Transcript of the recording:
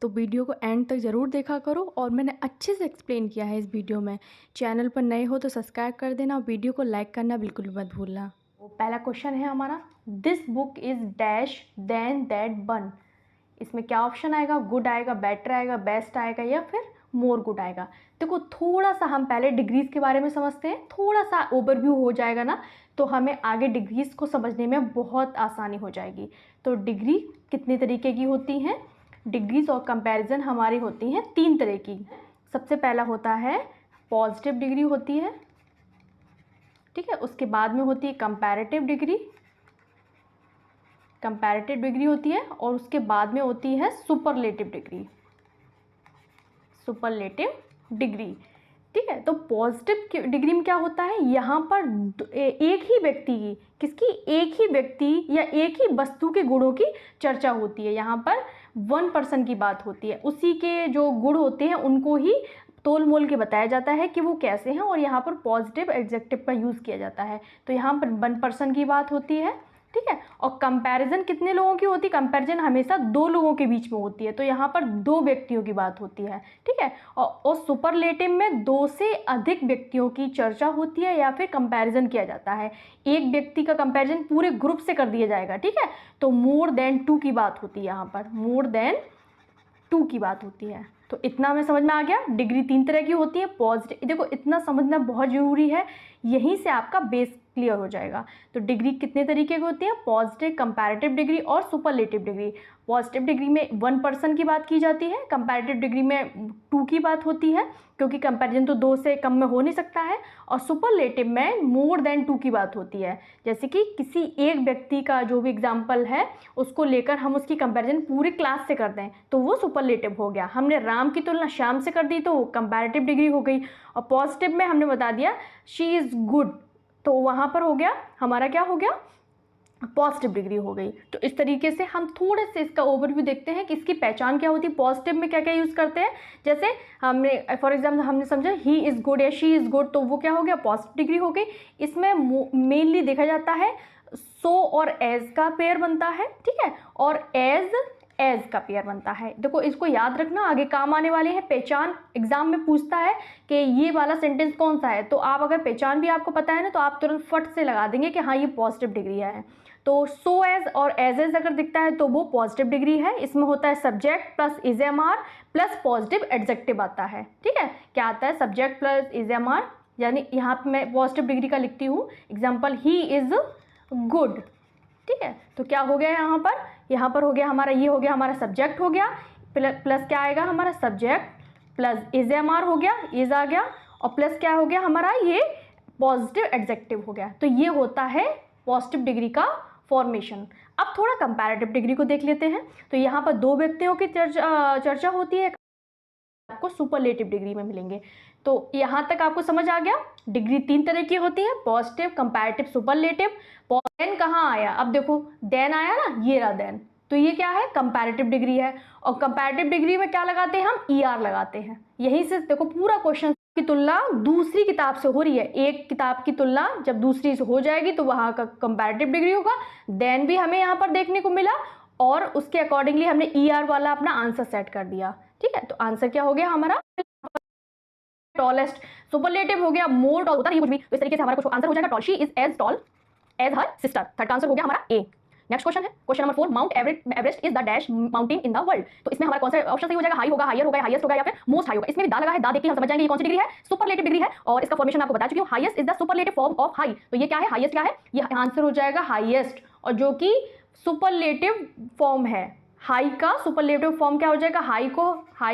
तो वीडियो को एंड तक ज़रूर देखा करो और मैंने अच्छे से एक्सप्लेन किया है इस वीडियो में। चैनल पर नए हो तो सब्सक्राइब कर देना, वीडियो को लाइक करना बिल्कुल भी मत भूलना। वो पहला क्वेश्चन है हमारा, this book is dash than that one. इसमें क्या ऑप्शन आएगा? गुड आएगा, बेटर आएगा, बेस्ट आएगा या फिर मोर गुड आएगा। देखो थोड़ा सा हम पहले डिग्रीज़ के बारे में समझते हैं, थोड़ा सा ओवरव्यू हो जाएगा ना तो हमें आगे डिग्रीज़ को समझने में बहुत आसानी हो जाएगी। तो डिग्री कितने तरीके की होती हैं? डिग्रीज़ और कंपैरिजन हमारी होती हैं 3 तरह की। सबसे पहला होता है पॉजिटिव डिग्री होती है, ठीक है। उसके बाद में होती है कंपैरेटिव डिग्री, कंपैरेटिव डिग्री होती है और उसके बाद में होती है सुपरलेटिव डिग्री, सुपरलेटिव डिग्री, ठीक है। तो पॉजिटिव डिग्री में क्या होता है, यहाँ पर एक ही व्यक्ति की, किसकी? एक ही व्यक्ति या एक ही वस्तु के गुणों की चर्चा होती है। यहाँ पर 1 पर्सन की बात होती है, उसी के जो गुण होते हैं उनको ही तोल मोल के बताया जाता है कि वो कैसे हैं, और यहाँ पर पॉजिटिव एडजेक्टिव का यूज़ किया जाता है। तो यहाँ पर 1 पर्सन की बात होती है, ठीक है। और कंपैरिजन कितने लोगों की होती है? कंपैरिजन हमेशा 2 लोगों के बीच में होती है, तो यहाँ पर 2 व्यक्तियों की बात होती है, ठीक है। और सुपरलेटिव में 2 से अधिक व्यक्तियों की चर्चा होती है या फिर कंपैरिजन किया जाता है। एक व्यक्ति का कंपैरिजन पूरे ग्रुप से कर दिया जाएगा, ठीक है। तो मोर देन 2 की बात होती है, यहाँ पर मोर देन 2 की बात होती है। तो इतना हमें समझ में आ गया। डिग्री 3 तरह की होती है। पॉजिटिव, देखो इतना समझना बहुत ज़रूरी है, यहीं से आपका बेस क्लियर हो जाएगा। तो डिग्री कितने तरीके की होती है? पॉजिटिव, कंपैरेटिव डिग्री और सुपरलेटिव डिग्री। पॉजिटिव डिग्री में 1 पर्सन की बात की जाती है, कंपैरेटिव डिग्री में 2 की बात होती है क्योंकि कंपैरिजन तो 2 से कम में हो नहीं सकता है, और सुपरलेटिव में मोर देन 2 की बात होती है। जैसे कि किसी एक व्यक्ति का जो भी एग्जाम्पल है उसको लेकर हम उसकी कंपैरिजन पूरी क्लास से कर दें तो वो सुपरलेटिव हो गया। हमने राम की तुलना श्याम से कर दी तो वो कंपैरेटिव डिग्री हो गई। और पॉजिटिव में हमने बता दिया शी इज़ गुड, तो वहाँ पर हो गया हमारा, क्या हो गया? पॉजिटिव डिग्री हो गई। तो इस तरीके से हम थोड़े से इसका ओवरव्यू देखते हैं कि इसकी पहचान क्या होती है। पॉजिटिव में क्या क्या यूज़ करते हैं, जैसे हमने फॉर एग्जाम्पल हमने समझा ही इज़ गुड या शी इज़ गुड, तो वो क्या हो गया? पॉजिटिव डिग्री हो गई। इसमें मेनली देखा जाता है सो और एज का पेयर बनता है, ठीक है, और एज का पेयर बनता है। देखो इसको याद रखना, आगे काम आने वाले हैं। पहचान एग्जाम में पूछता है कि ये वाला सेंटेंस कौन सा है, तो आप अगर पहचान भी आपको पता है ना तो आप तुरंत फट से लगा देंगे कि हाँ ये पॉजिटिव डिग्री है। तो सो एज और एज अगर दिखता है तो वो पॉजिटिव डिग्री है। इसमें होता है subject plus is am are plus positive adjective आता है, ठीक है। क्या आता है? Subject plus is am are, यानी यहाँ पर मैं पॉजिटिव डिग्री का लिखती हूँ एग्जाम्पल ही इज़ गुड, ठीक है। तो क्या हो गया यहाँ पर हो गया हमारा, ये हो गया हमारा सब्जेक्ट हो गया, प्लस क्या आएगा हमारा? Subject plus is am are हो गया, इज आ गया, और प्लस क्या हो गया हमारा? ये पॉजिटिव एडजेक्टिव हो गया। तो ये होता है पॉजिटिव डिग्री का फॉर्मेशन। अब थोड़ा कंपैरेटिव डिग्री को देख लेते हैं। तो यहाँ पर 2 व्यक्तियों की चर्चा होती है, आपको सुपरलेटिव डिग्री में मिलेंगे। तो यहाँ तक आपको समझ आ गया। डिग्री 3 तरह की होती है, पॉजिटिव, कंपैरेटिव, सुपरलेटिव। देन कहाँ आया? अब देखो देन आया ना, ये रहा देन, तो ये क्या है? कंपैरेटिव डिग्री है। और कंपैरेटिव डिग्री में क्या लगाते हैं हम? ER लगाते हैं। यहीं से देखो पूरा क्वेश्चन की तुलना दूसरी किताब से हो रही है। एक किताब की तुलना जब दूसरी से हो जाएगी तो वहाँ का कंपैरेटिव डिग्री होगा। देन भी हमें यहाँ पर देखने को मिला और उसके अकॉर्डिंगली हमने ER वाला अपना आंसर सेट कर दिया, ठीक है। तो आंसर क्या हो गया हमारा? टॉलेस्ट। सुपरलेटिव हो गया मोर टॉल, होता नहीं कुछ भी, तो इस तरीके से हमारा कुछ आंसर हो जाएगा tall, she is as tall as her sister. Third answer हो गया हमारा ए। नेक्स्ट क्वेश्चन है question number 4, Mount Everest is the dash mountain in the world. तो इसमें हमारा कौन सा ऑप्शन सही हो जाएगा? हाई होगा, हायर होगा, हाईएस्ट होगा या फिर मोस्ट हाई होगा। इसमें भी दा लगा है, दा देख के हम समझ जाएंगे ये कौन सी डिग्री है? सुपरलेटिव डिग्री है। और इसका फॉर्मेशन आपको बता चुकी हूँ, highest is the superlative form of high. तो ये क्या है? हाईएस्ट क्या है? ये आंसर हो जाएगा हाईएस्ट, और जो कि सुपरलेटिव फॉर्म है। हाई का सुपरलेटिव फॉर्म क्या हो जाएगा? हाई को हाई